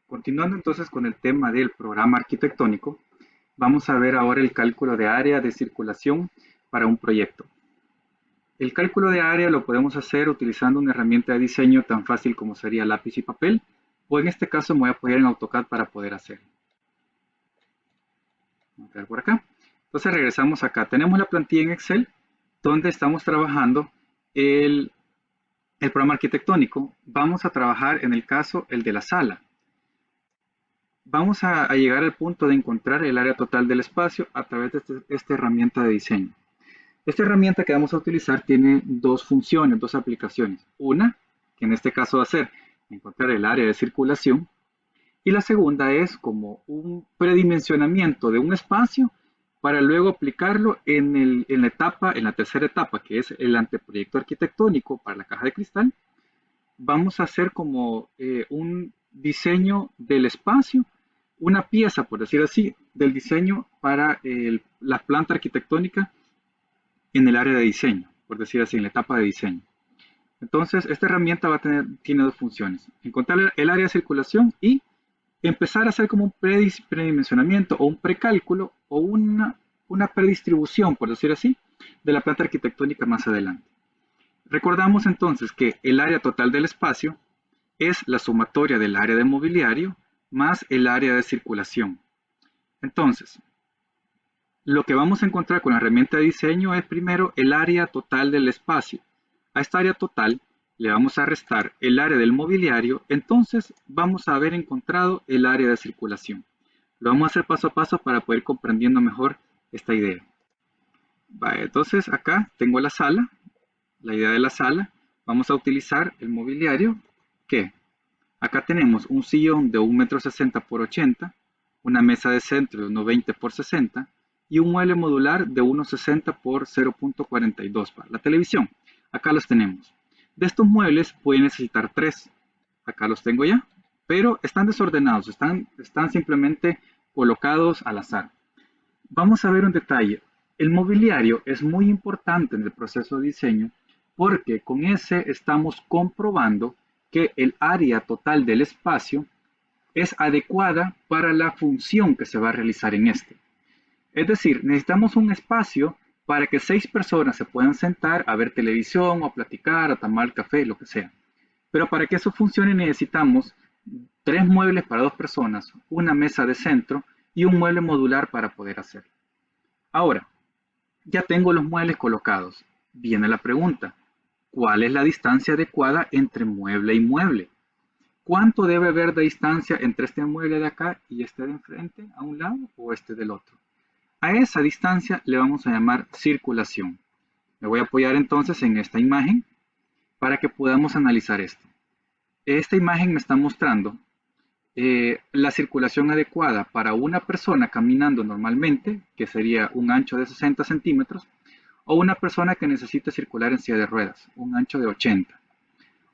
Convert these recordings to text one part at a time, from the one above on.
Continuando entonces con el tema del programa arquitectónico, vamos a ver ahora el cálculo de área de circulación para un proyecto. El cálculo de área lo podemos hacer utilizando una herramienta de diseño tan fácil como sería lápiz y papel, o en este caso me voy a apoyar en AutoCAD para poder hacerlo. Vamos a ver por acá. Entonces regresamos acá. Tenemos la plantilla en Excel donde estamos trabajando el programa arquitectónico. Vamos a trabajar en el caso el de la sala. Vamos a llegar al punto de encontrar el área total del espacio a través de esta herramienta de diseño. Esta herramienta que vamos a utilizar tiene dos funciones, dos aplicaciones. Una, que en este caso va a ser encontrar el área de circulación, y la segunda es como un predimensionamiento de un espacio para luego aplicarlo en la tercera etapa, que es el anteproyecto arquitectónico para la caja de cristal. Vamos a hacer como un diseño del espacio, una pieza, por decir así, del diseño para la planta arquitectónica en el área de diseño, por decir así, en la etapa de diseño. Entonces, esta herramienta tiene dos funciones: encontrar el área de circulación y empezar a hacer como un predimensionamiento o un precálculo o una predistribución, por decir así, de la planta arquitectónica más adelante. Recordamos entonces que el área total del espacio es la sumatoria del área de mobiliario más el área de circulación. Entonces, lo que vamos a encontrar con la herramienta de diseño es primero el área total del espacio. A esta área total le vamos a restar el área del mobiliario, entonces vamos a haber encontrado el área de circulación. Lo vamos a hacer paso a paso para poder ir comprendiendo mejor esta idea. Vale, entonces acá tengo la sala, la idea de la sala. Vamos a utilizar el mobiliario que acá tenemos un sillón de 1,60 m por 80, una mesa de centro de 1,20 por 60 y un mueble modular de 1,60 por 0,42 para la televisión. Acá los tenemos. De estos muebles pueden necesitar 3. Acá los tengo ya, pero están desordenados, están simplemente colocados al azar. Vamos a ver un detalle. El mobiliario es muy importante en el proceso de diseño porque con ese estamos comprobando que el área total del espacio es adecuada para la función que se va a realizar en este. Es decir, necesitamos un espacio para que 6 personas se puedan sentar a ver televisión o a platicar, a tomar café, lo que sea. Pero para que eso funcione necesitamos 3 muebles para 2 personas, una mesa de centro y un mueble modular para poder hacerlo. Ahora, ya tengo los muebles colocados. Viene la pregunta: ¿cuál es la distancia adecuada entre mueble y mueble? ¿Cuánto debe haber de distancia entre este mueble de acá y este de enfrente, a un lado, o este del otro? A esa distancia le vamos a llamar circulación. Me voy a apoyar entonces en esta imagen para que podamos analizar esto. Esta imagen me está mostrando la circulación adecuada para una persona caminando normalmente, que sería un ancho de 60 centímetros, o una persona que necesita circular en silla de ruedas, un ancho de 80.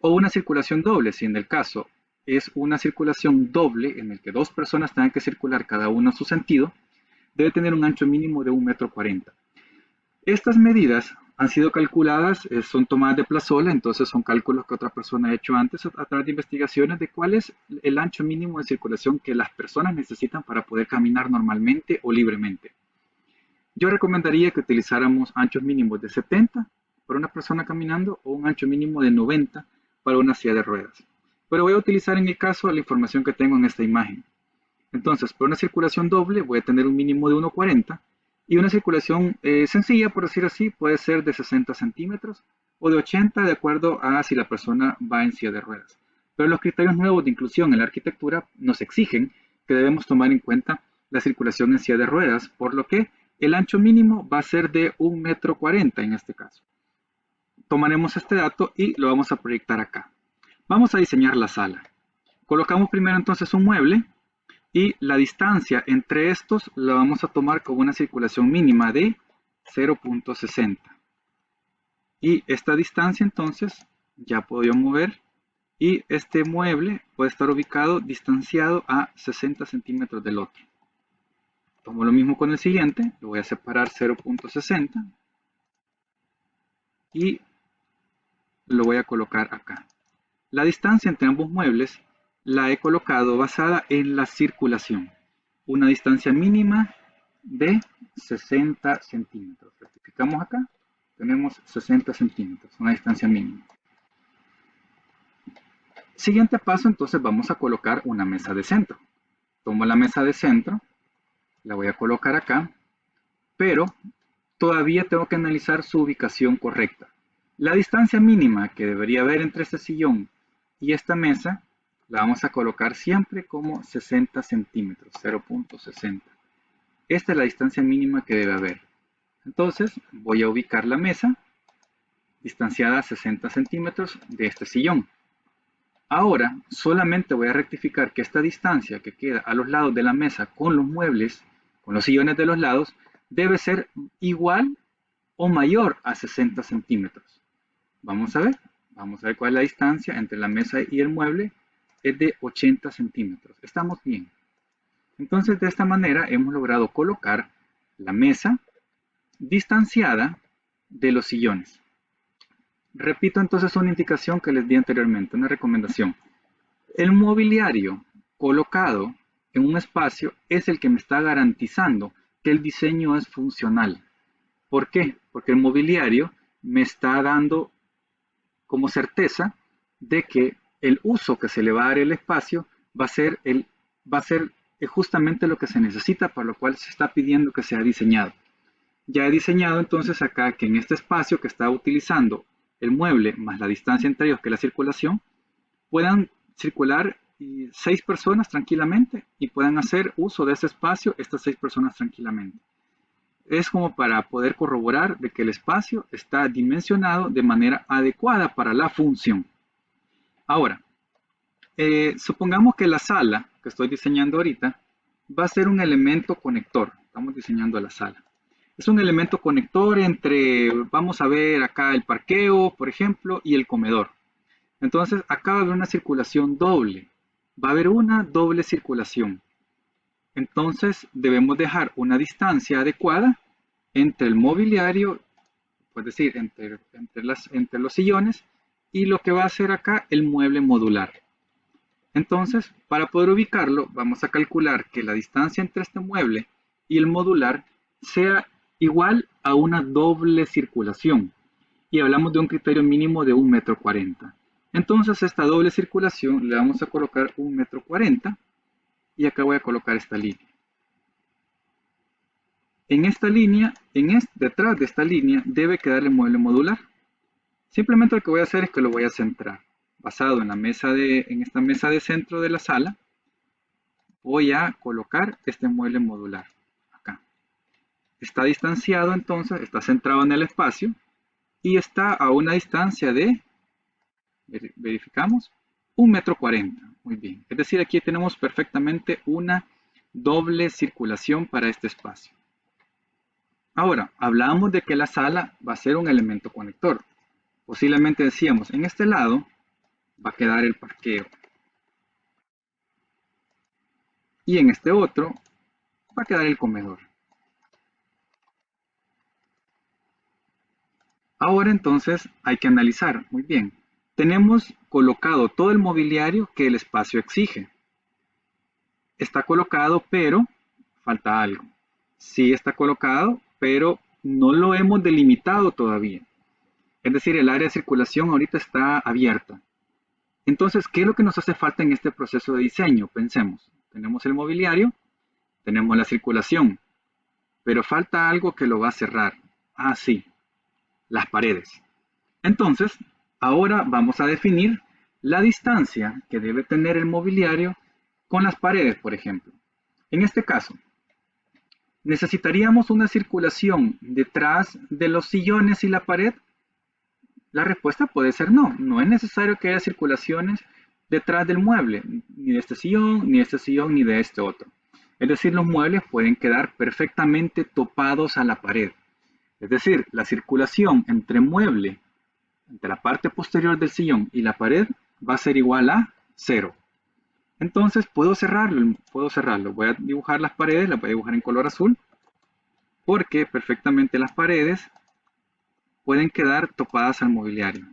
O una circulación doble, si en el caso es una circulación doble en el que 2 personas tengan que circular cada uno a su sentido, debe tener un ancho mínimo de 1,40 m. Estas medidas han sido calculadas, son tomadas de plazola, entonces son cálculos que otra persona ha hecho antes a través de investigaciones de cuál es el ancho mínimo de circulación que las personas necesitan para poder caminar normalmente o libremente. Yo recomendaría que utilizáramos anchos mínimos de 70 para una persona caminando o un ancho mínimo de 90 para una silla de ruedas. Pero voy a utilizar en el caso la información que tengo en esta imagen. Entonces, para una circulación doble voy a tener un mínimo de 1,40 y una circulación sencilla, por decir así, puede ser de 60 centímetros o de 80 de acuerdo a si la persona va en silla de ruedas. Pero los criterios nuevos de inclusión en la arquitectura nos exigen que debemos tomar en cuenta la circulación en silla de ruedas, por lo que el ancho mínimo va a ser de 1,40 m en este caso. Tomaremos este dato y lo vamos a proyectar acá. Vamos a diseñar la sala. Colocamos primero entonces un mueble y la distancia entre estos la vamos a tomar como una circulación mínima de 0,60. Y esta distancia entonces ya puedo yo mover y este mueble puede estar ubicado distanciado a 60 centímetros del otro. Tomo lo mismo con el siguiente, lo voy a separar 0,60 y lo voy a colocar acá. La distancia entre ambos muebles la he colocado basada en la circulación. Una distancia mínima de 60 centímetros. Rectificamos acá. Tenemos 60 centímetros, una distancia mínima. Siguiente paso, entonces vamos a colocar una mesa de centro. Tomo la mesa de centro, la voy a colocar acá, pero todavía tengo que analizar su ubicación correcta. La distancia mínima que debería haber entre este sillón y esta mesa, la vamos a colocar siempre como 60 centímetros, 0.60. Esta es la distancia mínima que debe haber. Entonces voy a ubicar la mesa distanciada a 60 centímetros de este sillón. Ahora solamente voy a rectificar que esta distancia que queda a los lados de la mesa con los muebles, con los sillones de los lados, debe ser igual o mayor a 60 centímetros. Vamos a ver cuál es la distancia entre la mesa y el mueble. Es de 80 centímetros. Estamos bien. Entonces de esta manera hemos logrado colocar la mesa distanciada de los sillones. Repito entonces una indicación que les di anteriormente, una recomendación. El mobiliario colocado en un espacio es el que me está garantizando que el diseño es funcional. ¿Por qué? Porque el mobiliario me está dando como certeza de que el uso que se le va a dar al espacio va a ser justamente lo que se necesita, para lo cual se está pidiendo que sea diseñado. Ya he diseñado entonces acá que en este espacio que está utilizando el mueble más la distancia entre ellos, que es la circulación, puedan circular 6 personas tranquilamente y puedan hacer uso de ese espacio estas 6 personas tranquilamente. Es como para poder corroborar de que el espacio está dimensionado de manera adecuada para la función. Ahora, supongamos que la sala que estoy diseñando ahorita va a ser un elemento conector. Estamos diseñando la sala. Es un elemento conector entre, vamos a ver acá el parqueo, por ejemplo, y el comedor. Entonces, acá va a haber una circulación doble. Va a haber una doble circulación. Entonces, debemos dejar una distancia adecuada entre el mobiliario, es decir, entre los sillones, y lo que va a ser acá el mueble modular. Entonces, para poder ubicarlo, vamos a calcular que la distancia entre este mueble y el modular sea igual a una doble circulación. Y hablamos de un criterio mínimo de 1,40 m. Entonces, esta doble circulación le vamos a colocar 1,40 m y acá voy a colocar esta línea. En esta línea, detrás de esta línea, debe quedar el mueble modular. Simplemente lo que voy a hacer es que lo voy a centrar. Basado en esta mesa de centro de la sala, voy a colocar este mueble modular acá. Está distanciado entonces, está centrado en el espacio y está a una distancia de, verificamos, 1,40 m. Muy bien. Es decir, aquí tenemos perfectamente una doble circulación para este espacio. Ahora, hablábamos de que la sala va a ser un elemento conector. Posiblemente decíamos, en este lado va a quedar el parqueo. Y en este otro va a quedar el comedor. Ahora entonces hay que analizar, muy bien. Tenemos colocado todo el mobiliario que el espacio exige. Está colocado, pero falta algo. Sí está colocado, pero no lo hemos delimitado todavía. Es decir, el área de circulación ahorita está abierta. Entonces, ¿qué es lo que nos hace falta en este proceso de diseño? Pensemos, tenemos el mobiliario, tenemos la circulación, pero falta algo que lo va a cerrar. Ah, sí, las paredes. Entonces, ahora vamos a definir la distancia que debe tener el mobiliario con las paredes, por ejemplo. En este caso, ¿necesitaríamos una circulación detrás de los sillones y la pared? La respuesta puede ser no. No es necesario que haya circulaciones detrás del mueble, ni de este sillón, ni de este sillón, ni de este otro. Es decir, los muebles pueden quedar perfectamente topados a la pared. Es decir, la circulación entre mueble, entre la parte posterior del sillón y la pared, va a ser igual a 0. Entonces puedo cerrarlo. Voy a dibujar las paredes, las voy a dibujar en color azul, porque perfectamente las paredes pueden quedar topadas al mobiliario.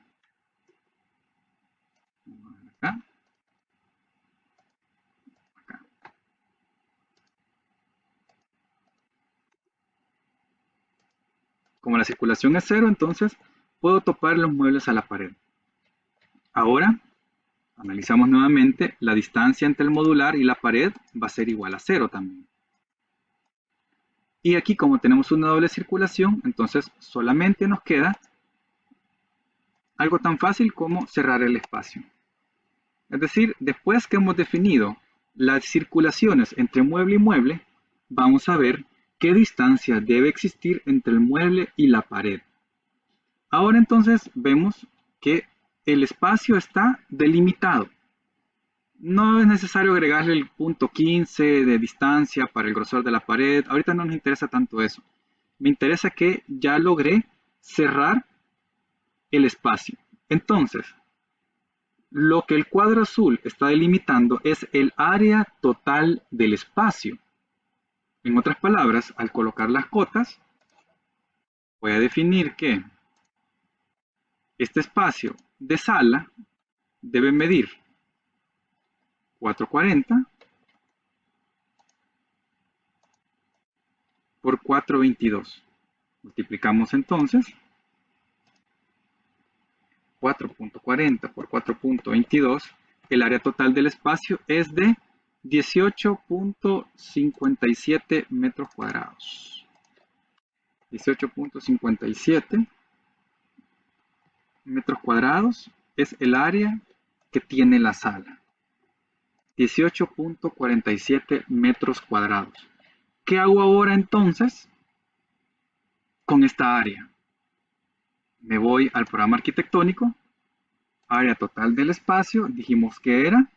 Acá. Como la circulación es 0, entonces puedo topar los muebles a la pared. Ahora, analizamos nuevamente, la distancia entre el modular y la pared va a ser igual a 0 también. Y aquí, como tenemos una doble circulación, entonces solamente nos queda algo tan fácil como cerrar el espacio. Es decir, después que hemos definido las circulaciones entre mueble y mueble, vamos a ver qué distancia debe existir entre el mueble y la pared. Ahora entonces vemos que el espacio está delimitado. No es necesario agregarle el punto 15 de distancia para el grosor de la pared. Ahorita no nos interesa tanto eso. Me interesa que ya logré cerrar el espacio. Entonces, lo que el cuadro azul está delimitando es el área total del espacio. En otras palabras, al colocar las cotas, voy a definir que este espacio de sala debe medir 440 por 422. Multiplicamos entonces 4.40 por 4.22. El área total del espacio es de 18.57 metros cuadrados. 18.57 metros cuadrados es el área que tiene la sala. 18.47 metros cuadrados. ¿Qué hago ahora entonces con esta área? Me voy al programa arquitectónico, área total del espacio, dijimos que era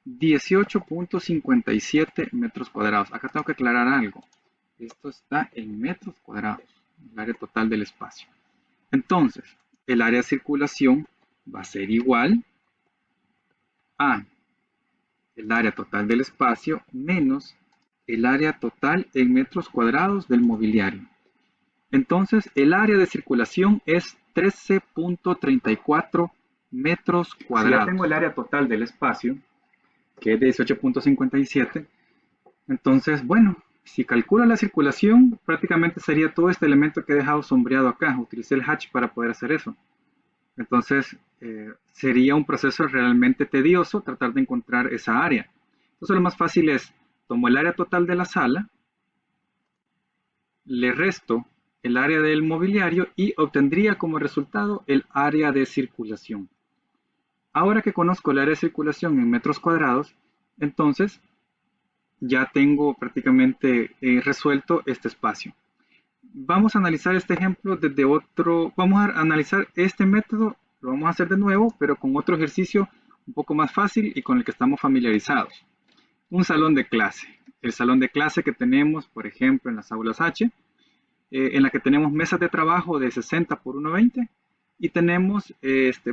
18.57 metros cuadrados. Acá tengo que aclarar algo. Esto está en metros cuadrados, el área total del espacio. Entonces, el área de circulación va a ser igual a el área total del espacio menos el área total en metros cuadrados del mobiliario. Entonces, el área de circulación es 13.34 metros cuadrados. Si ya tengo el área total del espacio, que es de 18.57, entonces, bueno, si calculo la circulación, prácticamente sería todo este elemento que he dejado sombreado acá. Utilicé el hatch para poder hacer eso. Entonces, sería un proceso realmente tedioso tratar de encontrar esa área. Entonces, lo más fácil es, tomo el área total de la sala, le resto el área del mobiliario y obtendría como resultado el área de circulación. Ahora que conozco el área de circulación en metros cuadrados, entonces ya tengo prácticamente resuelto este espacio. Vamos a analizar este ejemplo desde otro, vamos a analizar este método, lo vamos a hacer de nuevo, pero con otro ejercicio un poco más fácil y con el que estamos familiarizados. Un salón de clase. El salón de clase que tenemos, por ejemplo, en las aulas H, en la que tenemos mesas de trabajo de 60 por 1,20 y tenemos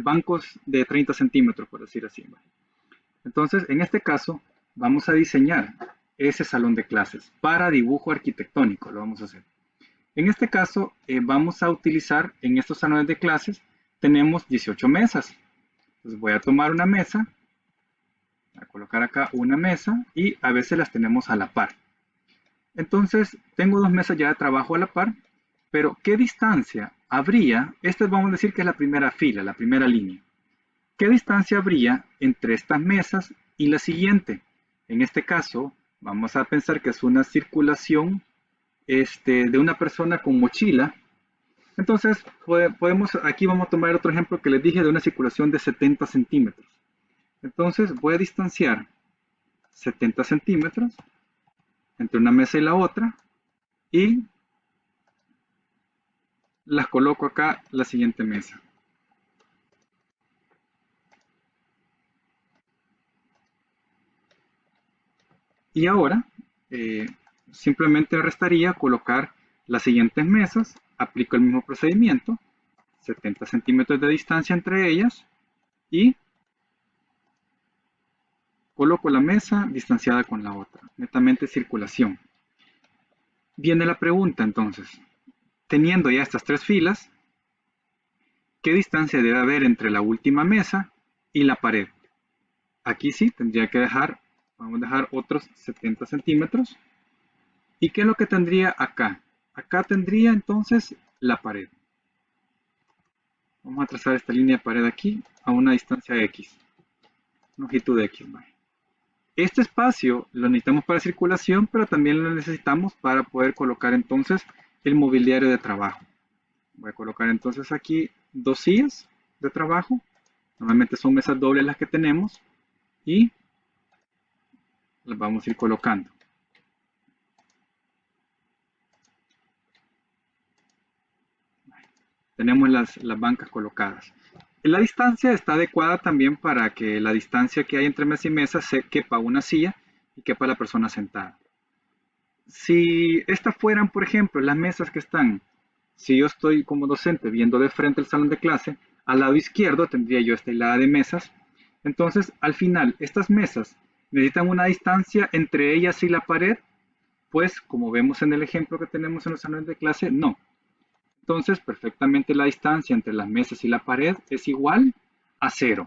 bancos de 30 centímetros, por decir así. Entonces, en este caso, vamos a diseñar ese salón de clases para dibujo arquitectónico, lo vamos a hacer. En este caso, vamos a utilizar, en estos salones de clases, tenemos 18 mesas. Entonces voy a tomar una mesa, a colocar acá una mesa y a veces las tenemos a la par. Entonces, tengo dos mesas ya de trabajo a la par, pero ¿qué distancia habría? Esta vamos a decir que es la primera fila, la primera línea. ¿Qué distancia habría entre estas mesas y la siguiente? En este caso, vamos a pensar que es una circulación de una persona con mochila. Entonces, aquí vamos a tomar otro ejemplo que les dije de una circulación de 70 centímetros. Entonces, voy a distanciar 70 centímetros entre una mesa y la otra y las coloco acá la siguiente mesa. Y ahora, simplemente restaría colocar las siguientes mesas, aplico el mismo procedimiento, 70 centímetros de distancia entre ellas y coloco la mesa distanciada con la otra, netamente circulación. Viene la pregunta entonces, teniendo ya estas tres filas, ¿qué distancia debe haber entre la última mesa y la pared? Aquí sí tendría que vamos a dejar otros 70 centímetros. ¿Y qué es lo que tendría acá? Acá tendría entonces la pared. Vamos a trazar esta línea de pared aquí a una distancia X, longitud X. ¿Vale? Este espacio lo necesitamos para circulación, pero también lo necesitamos para poder colocar entonces el mobiliario de trabajo. Voy a colocar entonces aquí dos sillas de trabajo. Normalmente son mesas dobles las que tenemos y las vamos a ir colocando. Tenemos las bancas colocadas. La distancia está adecuada también para que la distancia que hay entre mesa y mesa se quepa una silla y quepa la persona sentada. Si estas fueran, por ejemplo, las mesas que están, si yo estoy como docente viendo de frente el salón de clase, al lado izquierdo tendría yo esta hilada de mesas. Entonces, al final, estas mesas necesitan una distancia entre ellas y la pared, pues como vemos en el ejemplo que tenemos en los salones de clase, no. Entonces, perfectamente la distancia entre las mesas y la pared es igual a 0.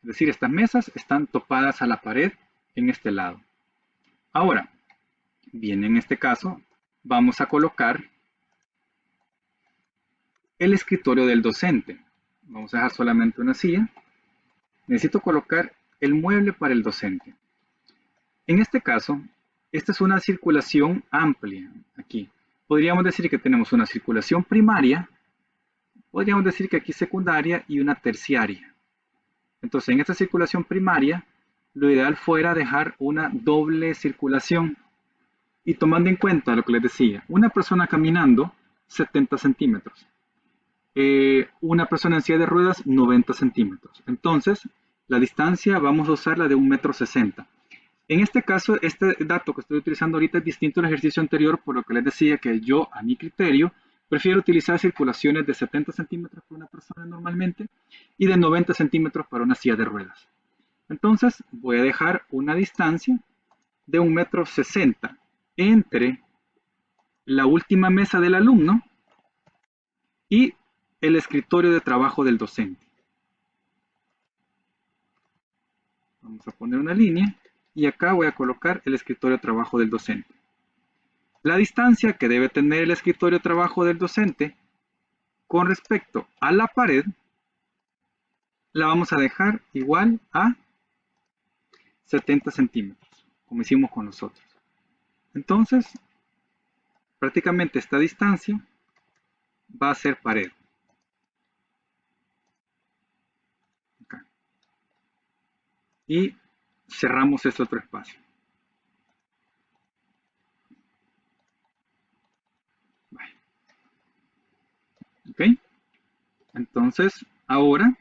Es decir, estas mesas están topadas a la pared en este lado. Ahora, bien, en este caso, vamos a colocar el escritorio del docente. Vamos a dejar solamente una silla. Necesito colocar el mueble para el docente. En este caso, esta es una circulación amplia aquí. Podríamos decir que tenemos una circulación primaria, podríamos decir que aquí secundaria y una terciaria. Entonces, en esta circulación primaria, lo ideal fuera dejar una doble circulación. Y tomando en cuenta lo que les decía, una persona caminando, 70 centímetros. Una persona en silla de ruedas, 90 centímetros. Entonces, la distancia vamos a usar la de 1,60 m. En este caso, este dato que estoy utilizando ahorita es distinto al ejercicio anterior, por lo que les decía que yo, a mi criterio, prefiero utilizar circulaciones de 70 centímetros para una persona normalmente y de 90 centímetros para una silla de ruedas. Entonces, voy a dejar una distancia de 1,60 m entre la última mesa del alumno y el escritorio de trabajo del docente. Vamos a poner una línea y acá voy a colocar el escritorio de trabajo del docente. La distancia que debe tener el escritorio de trabajo del docente con respecto a la pared la vamos a dejar igual a 70 centímetros, como hicimos con los otros. Entonces, prácticamente esta distancia va a ser pared. Acá. Y cerramos este otro espacio. ¿Ok? Entonces, ahora,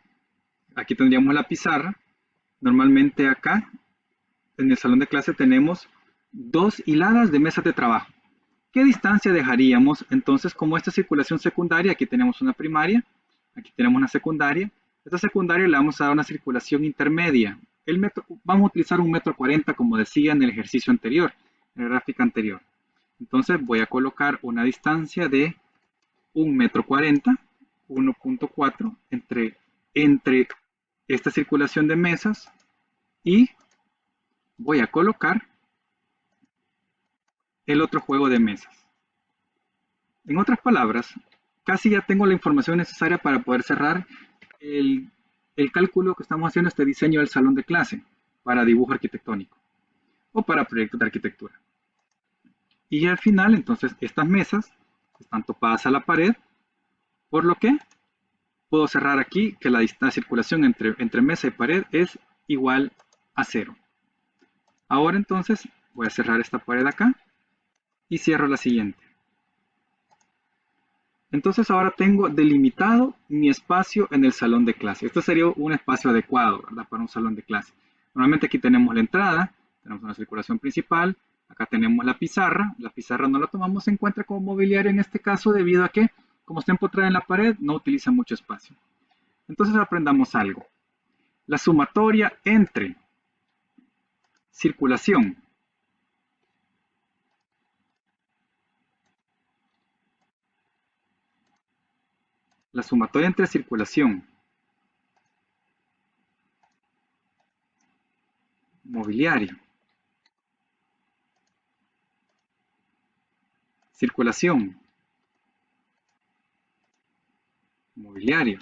aquí tendríamos la pizarra. Normalmente acá, en el salón de clase, tenemos dos hiladas de mesas de trabajo. ¿Qué distancia dejaríamos? Entonces, como esta circulación secundaria, aquí tenemos una primaria, aquí tenemos una secundaria. Esta secundaria le vamos a dar una circulación intermedia. Vamos a utilizar 1,40 m, como decía en el ejercicio anterior, en la gráfica anterior. Entonces, voy a colocar una distancia de 1,40 m, 1,4 entre esta circulación de mesas y voy a colocar el otro juego de mesas. En otras palabras, casi ya tengo la información necesaria para poder cerrar el cálculo que estamos haciendo, este diseño del salón de clase para dibujo arquitectónico o para proyectos de arquitectura. Y al final, entonces, estas mesas están topadas a la pared, por lo que puedo cerrar aquí que la circulación entre mesa y pared es igual a 0. Ahora entonces voy a cerrar esta pared acá y cierro la siguiente. Entonces ahora tengo delimitado mi espacio en el salón de clase. Esto sería un espacio adecuado, ¿verdad? Para un salón de clase. Normalmente aquí tenemos la entrada, tenemos una circulación principal, acá tenemos la pizarra. La pizarra no la tomamos en cuenta como mobiliario en este caso debido a que, como está empotrada en la pared, no utiliza mucho espacio. Entonces aprendamos algo. La sumatoria entre circulación mobiliario, circulación mobiliario,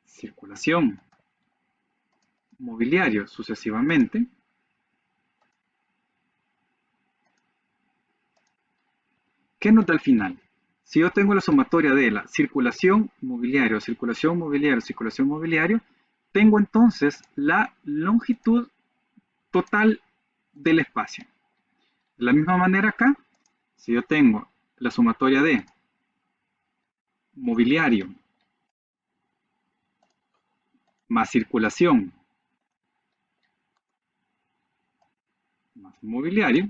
circulación, mobiliario, sucesivamente. ¿Qué nos da al final? Si yo tengo la sumatoria de la circulación, mobiliario, circulación, mobiliario, circulación, mobiliario, tengo entonces la longitud total del espacio. De la misma manera acá, si yo tengo la sumatoria de mobiliario más circulación más mobiliario,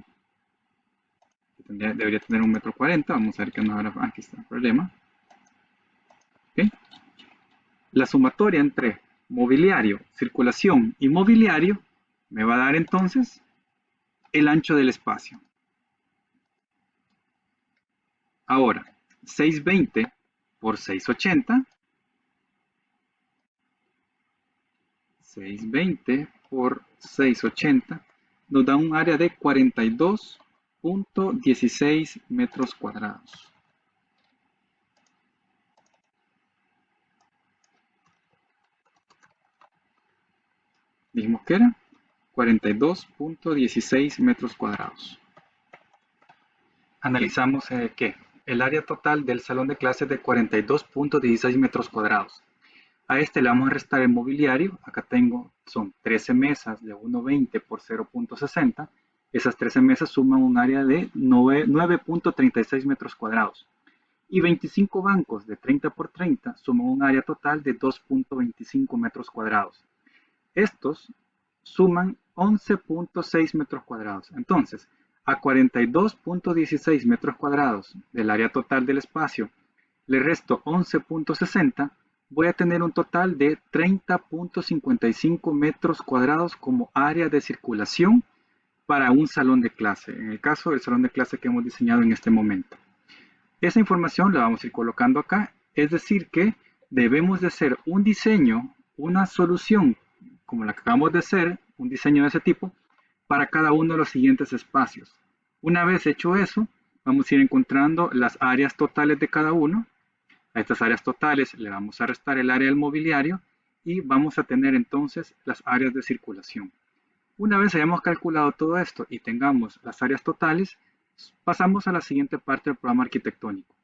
debería tener 1,40 m, vamos a ver qué nos habrá, aquí está el problema. ¿Okay? La sumatoria entre mobiliario, circulación y mobiliario me va a dar entonces el ancho del espacio. Ahora, 620 por 680, 620 por 680 nos da un área de 42.16 metros cuadrados. Dijimos que era 42.16 metros cuadrados. Analizamos que el área total del salón de clases de 42.16 metros cuadrados. A este le vamos a restar el mobiliario. Acá tengo, son 13 mesas de 1,20 por 0.60. Esas 13 mesas suman un área de 9.36 metros cuadrados. Y 25 bancos de 30 por 30 suman un área total de 2.25 metros cuadrados. Estos suman 11.6 metros cuadrados. Entonces, a 42.16 metros cuadrados del área total del espacio le resto 11.60, voy a tener un total de 30.55 metros cuadrados como área de circulación para un salón de clase, en el caso del salón de clase que hemos diseñado en este momento. Esa información la vamos a ir colocando acá, es decir que debemos de hacer un diseño, una solución como la que acabamos de hacer, un diseño de ese tipo, para cada uno de los siguientes espacios. Una vez hecho eso, vamos a ir encontrando las áreas totales de cada uno. A estas áreas totales le vamos a restar el área del mobiliario y vamos a tener entonces las áreas de circulación. Una vez hayamos calculado todo esto y tengamos las áreas totales, pasamos a la siguiente parte del programa arquitectónico.